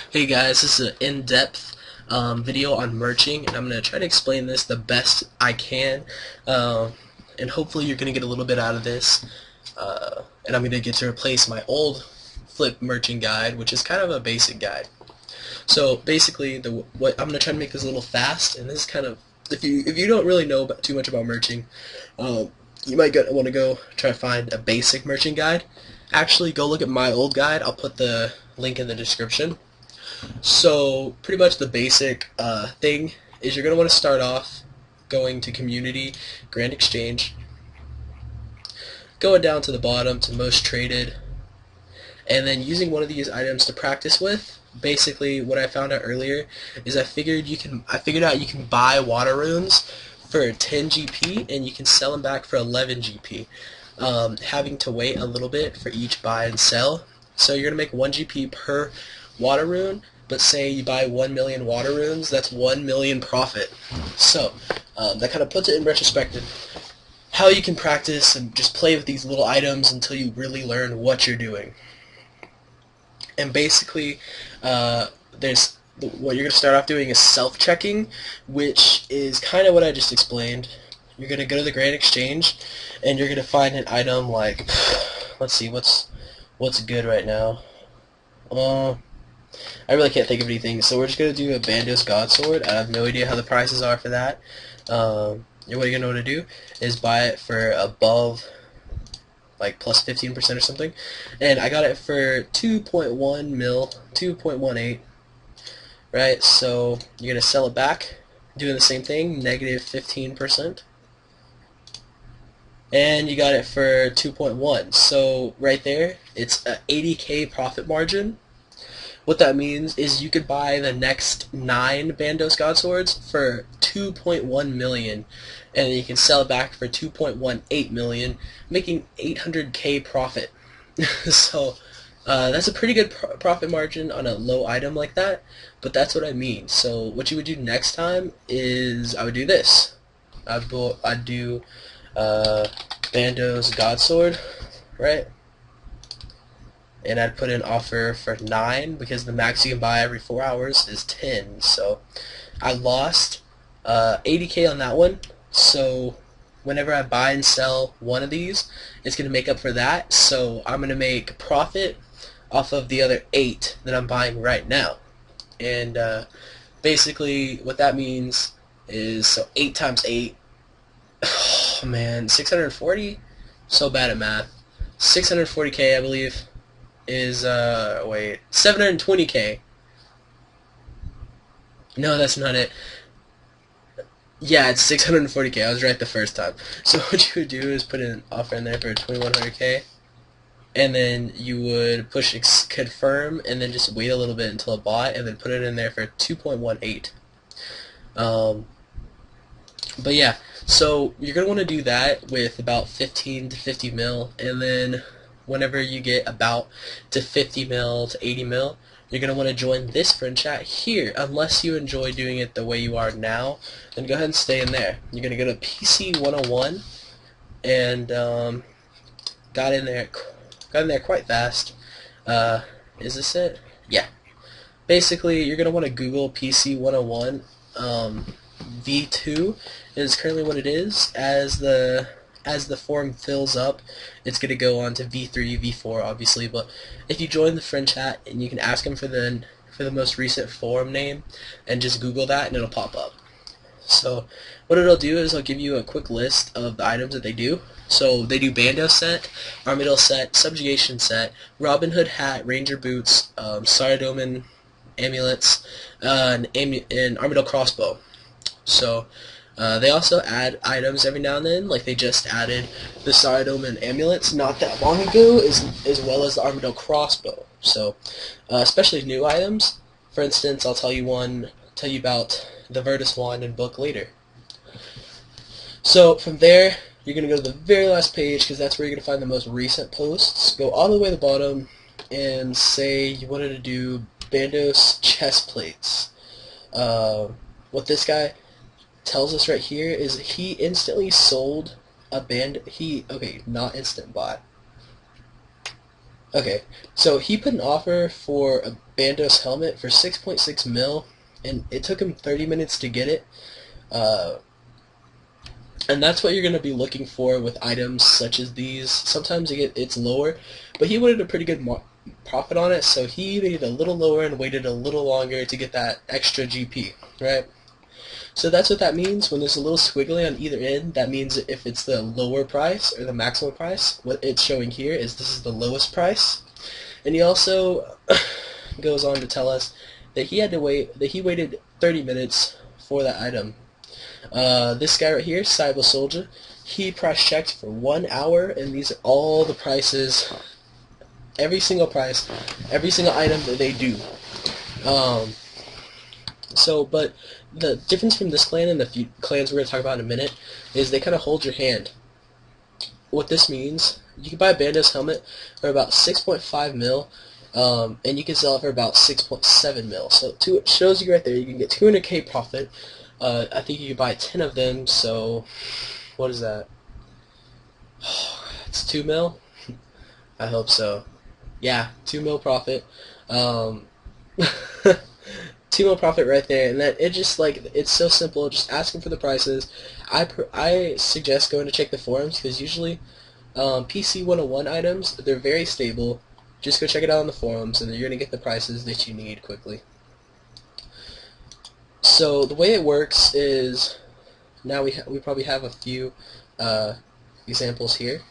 Hey guys, this is an in-depth video on merging, and I'm going to try to explain this the best I can, and hopefully you're going to get a little bit out of this, and I'm going to get to replace my old flip merging guide, which is kind of a basic guide. So basically, what I'm going to try to make this a little fast, and this is kind of, if you don't really know too much about merging, you might want to go try to find a basic merging guide. Actually, go look at my old guide. I'll put the link in the description. So pretty much the basic thing is you're going to want to start off going to Community, Grand Exchange, going down to the bottom to Most Traded, and then using one of these items to practice with. Basically, what I found out earlier is I figured out you can buy water runes for 10 GP and you can sell them back for 11 GP, having to wait a little bit for each buy and sell. So you're going to make 1 GP per water rune, but say you buy 1 million water runes, that's 1 million profit. So that kind of puts it in retrospective how you can practice and just play with these little items until you really learn what you're doing. And basically what you're going to start off doing is self-checking, which is kind of what I just explained. You're going to go to the Grand Exchange and you're going to find an item like, let's see, what's good right now. I really can't think of anything, so we're just going to do a Bandos Godsword. I have no idea how the prices are for that. What you're going to want to do is buy it for above, like plus 15% or something. And I got it for 2.1 mil, 2.18, right? So you're going to sell it back, doing the same thing, negative 15%. And you got it for 2.1. So right there, it's a 80k profit margin. What that means is you could buy the next 9 Bandos Godswords for 2.1 million, and you can sell it back for 2.18 million, making 800k profit. So that's a pretty good profit margin on a low item like that, but that's what I mean. So what you would do next time is I would do this. I'd do Bandos Godsword, right? And I'd put an offer for 9 because the max you can buy every 4 hours is 10. So I lost 80k on that one. So whenever I buy and sell one of these, it's going to make up for that. So I'm going to make profit off of the other 8 that I'm buying right now. And basically what that means is, so 8 times 8, oh man, 640? So bad at math. 640k, I believe, is, wait, 720k. No, that's not it. Yeah, it's 640k. I was right the first time. So what you would do is put an offer in there for 2100k, and then you would push confirm, and then just wait a little bit until it bought, and then put it in there for 2.18. But yeah, so you're going to want to do that with about 15 to 50 mil, and then whenever you get about to 50 mil to 80 mil, you're going to want to join this friend chat here. Unless you enjoy doing it the way you are now, then go ahead and stay in there. You're going to go to PC 101, and got in there quite fast. Is this it? Yeah. Basically, you're going to want to Google PC 101. V2 is currently what it is. As the form fills up, it's going to go on to V3, V4, obviously. But if you join the friend chat, and you can ask them for the most recent forum name, and just Google that, and it'll pop up. So what it'll do is it'll give you a quick list of the items that they do. So they do Bando set, Armadillo set, Subjugation set, Robin Hood hat, Ranger boots, Saradomin amulets, and Armadillo crossbow. So they also add items every now and then, like they just added the Saradomin amulets not that long ago, as well as the Armadillo crossbow. So especially new items. For instance, I'll tell you about the Virtus wand and book later. So from there, you're going to go to the very last page, because that's where you're going to find the most recent posts. Go all the way to the bottom and say you wanted to do Bandos chest plates. What this guy tells us right here is he instantly sold a not instant bot. Okay, so he put an offer for a Bandos helmet for 6.6 mil, and it took him 30 minutes to get it. Uh, and that's what you're going to be looking for with items such as these. Sometimes it's lower, but he wanted a pretty good profit on it, so he made it a little lower and waited a little longer to get that extra GP, right? So that's what that means. When there's a little squiggly on either end, that means if it's the lower price or the maximum price. What it's showing here is this is the lowest price. And he also goes on to tell us that he waited 30 minutes for that item. This guy right here, Cyber Soldier, he price checked for 1 hour, and these are all the prices, every single price, every single item that they do. But the difference from this clan and the few clans we're going to talk about in a minute is they kind of hold your hand. What this means, you can buy a Bandos helmet for about 6.5 mil, and you can sell it for about 6.7 mil. So it shows you right there, you can get 200k profit. I think you can buy 10 of them, so what is that? It's 2 mil? I hope so. Yeah, 2 mil profit. 2 mil profit right there, and that it's so simple. Just ask them for the prices. I suggest going to check the forums, because usually PC 101 items, they're very stable. Just go check it out on the forums, and you're gonna get the prices that you need quickly. So the way it works is, now we probably have a few examples here.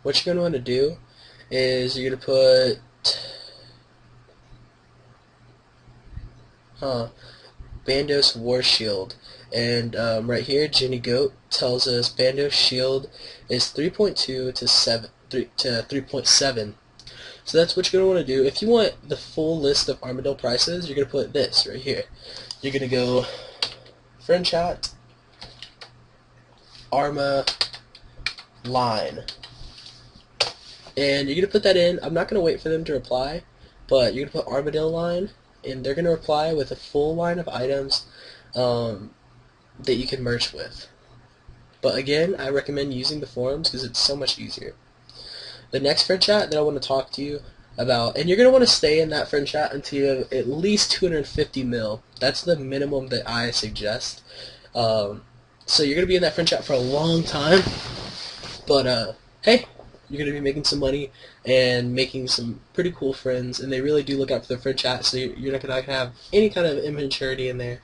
What you're gonna want to do is you're gonna put Bandos War Shield, and right here Jenny Goat tells us Bandos Shield is 3.2 to 3.7. So that's what you're going to want to do. If you want the full list of Armadillo prices, you're going to put this right here. You're going to go friend chat, Arma line, and you're going to put that in. I'm not going to wait for them to reply, but you're going to put Armadillo line, and they're going to reply with a full line of items that you can merge with. But again, I recommend using the forums because it's so much easier. The next friend chat that I want to talk to you about, and you're going to want to stay in that friend chat until you have at least 250 mil. That's the minimum that I suggest. So you're going to be in that friend chat for a long time, but hey, you're going to be making some money and making some pretty cool friends, and they really do look out for their friend chat, so you're not going to have any kind of immaturity in there.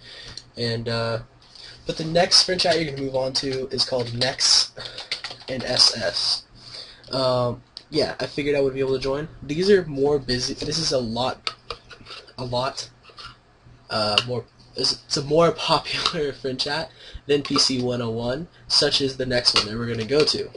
And but the next friend chat you're going to move on to is called Nex and SS. Yeah, I figured I would be able to join. These are more busy. This is a lot more. It's a more popular friend chat than PC 101, such as the next one that we're going to go to.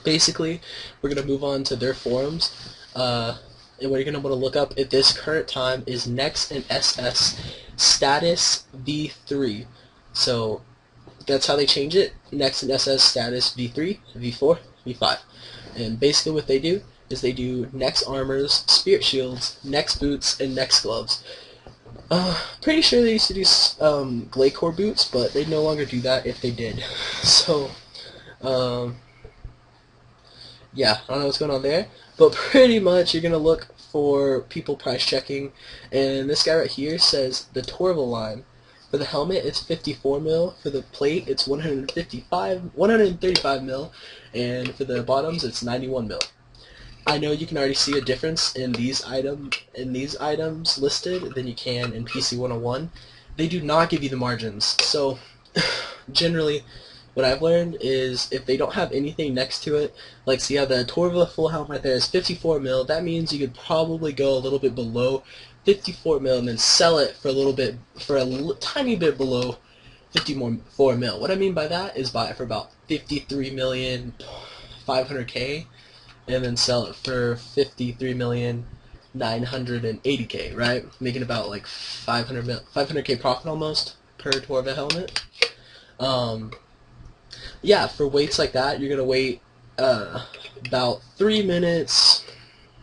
Basically, we're going to move on to their forums, and what you're going to want to look up at this current time is Nex and SS status V3. So that's how they change it. Nex and SS status V3, V4, V5. And basically what they do is they do Nex armors, spirit shields, Nex boots, and Nex gloves. Pretty sure they used to do Glaycore boots, but they no longer do that if they did. So, yeah, I don't know what's going on there, but pretty much you're going to look for people price checking, and this guy right here says the Torval line. For the helmet, it's 54 mil. For the plate, it's 135 mil, and for the bottoms, it's 91 mil. I know you can already see a difference in these items listed than you can in PC 101. They do not give you the margins. So generally, what I've learned is if they don't have anything next to it, like see how the Torva full helmet right there is 54 mil. That means you could probably go a little bit below 54 mil and then sell it for a tiny bit below 54 mil. What I mean by that is buy it for about 53,500,000 and then sell it for 53,980,000, right? Making about like 500k profit almost per Torva helmet. Yeah, for weights like that, you're gonna wait about 3 minutes.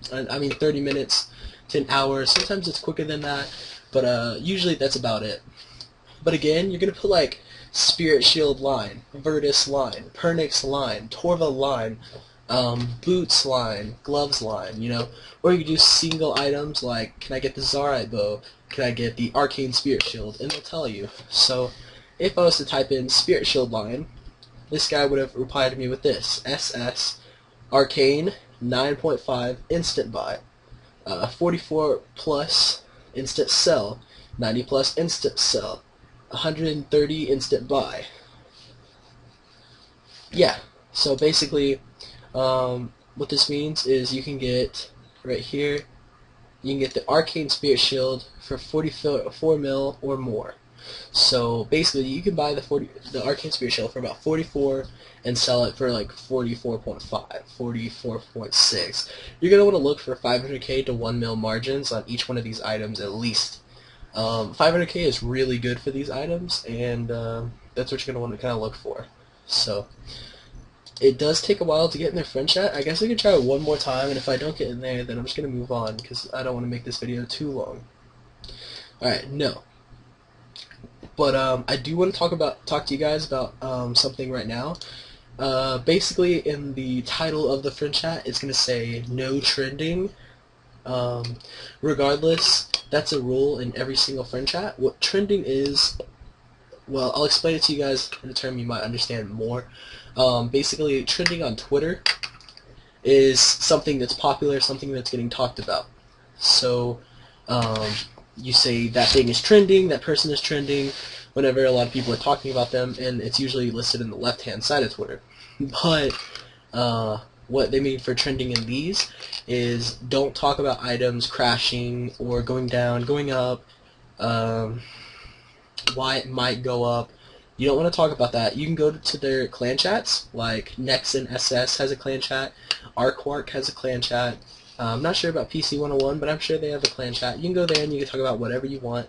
30 minutes to an hour. Sometimes it's quicker than that, but usually that's about it. But again, you're gonna put like Spirit Shield line, Virtus line, Pernix line, Torva line, boots line, gloves line, you know, or you can do single items like, can I get the Zarite bow, can I get the Arcane Spirit Shield, and they'll tell you. So if I was to type in Spirit Shield line, this guy would have replied to me with this, SS Arcane 9.5 instant buy, 44 plus instant sell, 90 plus instant sell, 130 instant buy. Yeah, so basically what this means is you can get, right here, you can get the Arcane Spirit Shield for 44 mil or more. So basically you can buy the Arcane Spirit Shield for about 44 and sell it for like 44.5, 44.6. You're going to want to look for 500k to 1 mil margins on each one of these items at least. 500k is really good for these items, and that's what you're going to want to kind of look for. So it does take a while to get in their friend chat. I guess I could try it one more time, and if I don't get in there, then I'm just going to move on because I don't want to make this video too long. Alright, no. But I do want to talk to you guys about something right now. Basically, in the title of the friend chat, it's going to say no trending. Regardless, that's a rule in every single friend chat. What trending is, well, I'll explain it to you guys in a term you might understand more. Basically, trending on Twitter is something that's popular, something that's getting talked about. So, you say that thing is trending, that person is trending, whenever a lot of people are talking about them, and it's usually listed in the left-hand side of Twitter. But what they mean for trending in these is don't talk about items crashing or going down, going up, why it might go up. You don't want to talk about that. You can go to their clan chats, like Nexon SS has a clan chat, Quark has a clan chat. I'm not sure about PC 101, but I'm sure they have a clan chat. You can go there and you can talk about whatever you want.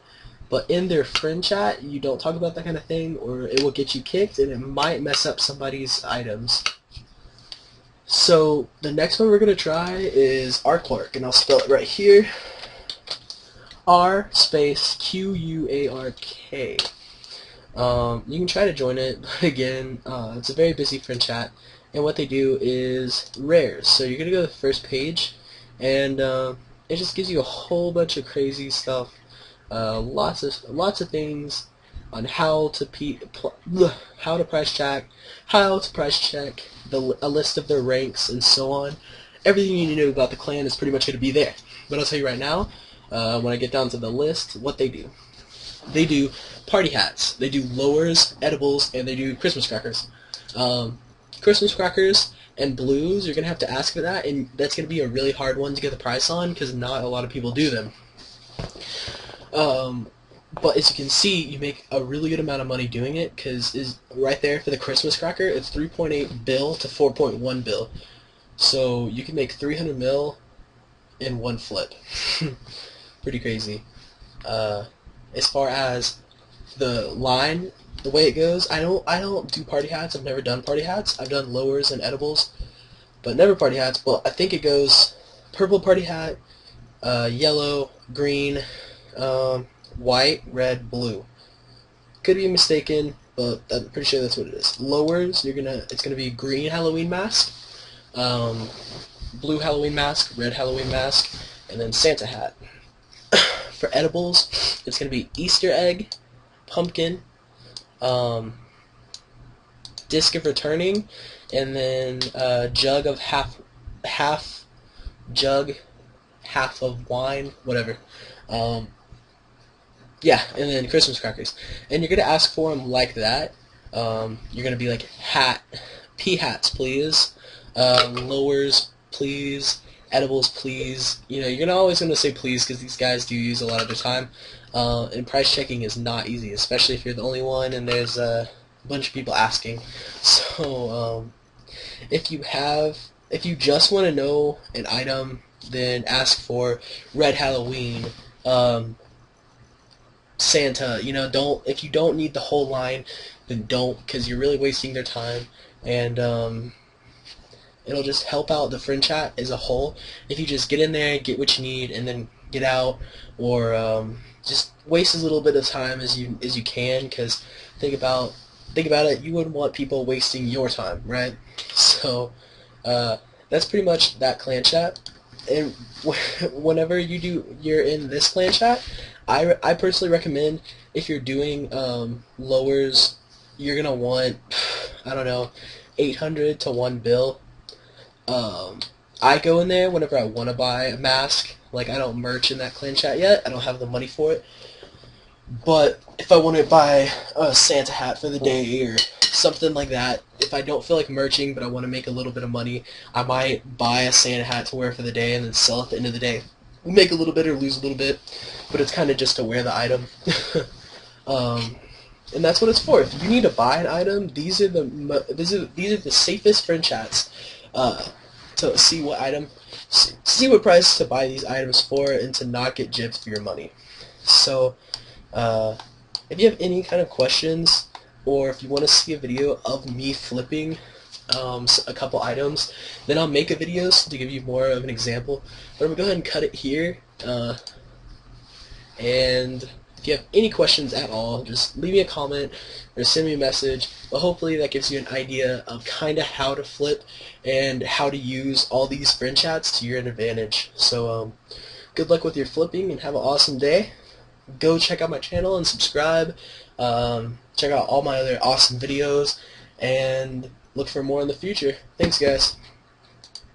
But in their friend chat, you don't talk about that kind of thing, or it will get you kicked, and it might mess up somebody's items. So the next one we're going to try is Quark, and I'll spell it right here. R space Q-U-A-R-K. You can try to join it, but again, it's a very busy friend chat, and what they do is rares. So you're going to go to the first page, and it just gives you a whole bunch of crazy stuff, lots of things on how to price check, a list of their ranks, and so on. Everything you need to know about the clan is pretty much going to be there. But I'll tell you right now, when I get down to the list, what they do. They do party hats, they do lowers, edibles, and they do Christmas crackers. Christmas crackers and blues, you're going to have to ask for that, and that's going to be a really hard one to get the price on because not a lot of people do them. But as you can see, you make a really good amount of money doing it because right there for the Christmas cracker, it's 3.8 bill to 4.1 bill. So you can make 300 mil in one flip. Pretty crazy. As far as the line, the way it goes, I don't do party hats. I've never done party hats. I've done lowers and edibles, but never party hats. Well, I think it goes purple party hat, yellow, green, white, red, blue. Could be mistaken, but I'm pretty sure that's what it is. Lowers, it's gonna be green Halloween mask, blue Halloween mask, red Halloween mask, and then Santa hat. For edibles, it's gonna be Easter egg, pumpkin, disc of returning, and then jug of half of wine, whatever. Yeah, and then Christmas crackers. And you're going to ask for them like that. You're going to be like, pea hats, please. Lowers, please. Edibles, please. You know, you're always going to say please because these guys do use a lot of their time. And price checking is not easy, especially if you're the only one and there's a bunch of people asking. So, if you just want to know an item, then ask for Red Halloween, Santa. You know, if you don't need the whole line, then don't, because you're really wasting their time, and it'll just help out the friend chat as a whole. If you just get in there, get what you need, and then get out, or just waste as little bit of time as you can, because think about think about it, you wouldn't want people wasting your time, right? So that's pretty much that clan chat. And whenever you're in this clan chat, I personally recommend, if you're doing lowers, you're gonna want, I don't know, 800 to 1 bill. I go in there whenever I want to buy a mask. Like, I don't merch in that clan chat yet. I don't have the money for it. But if I want to buy a Santa hat for the day or something like that, if I don't feel like merching but I want to make a little bit of money, I might buy a Santa hat to wear for the day and then sell at the end of the day. We make a little bit or lose a little bit, but it's kind of just to wear the item. And that's what it's for. If you need to buy an item, these are the safest friend chats to see what price to buy these items for, and to not get gypped for your money. So if you have any kind of questions, or if you want to see a video of me flipping a couple items, then I'll make a video to give you more of an example. But I'm going to go ahead and cut it here. And if you have any questions at all, just leave me a comment or send me a message. But hopefully that gives you an idea of kind of how to flip and how to use all these friend chats to your advantage. So good luck with your flipping and have an awesome day. Go check out my channel and subscribe. Check out all my other awesome videos and look for more in the future. Thanks, guys.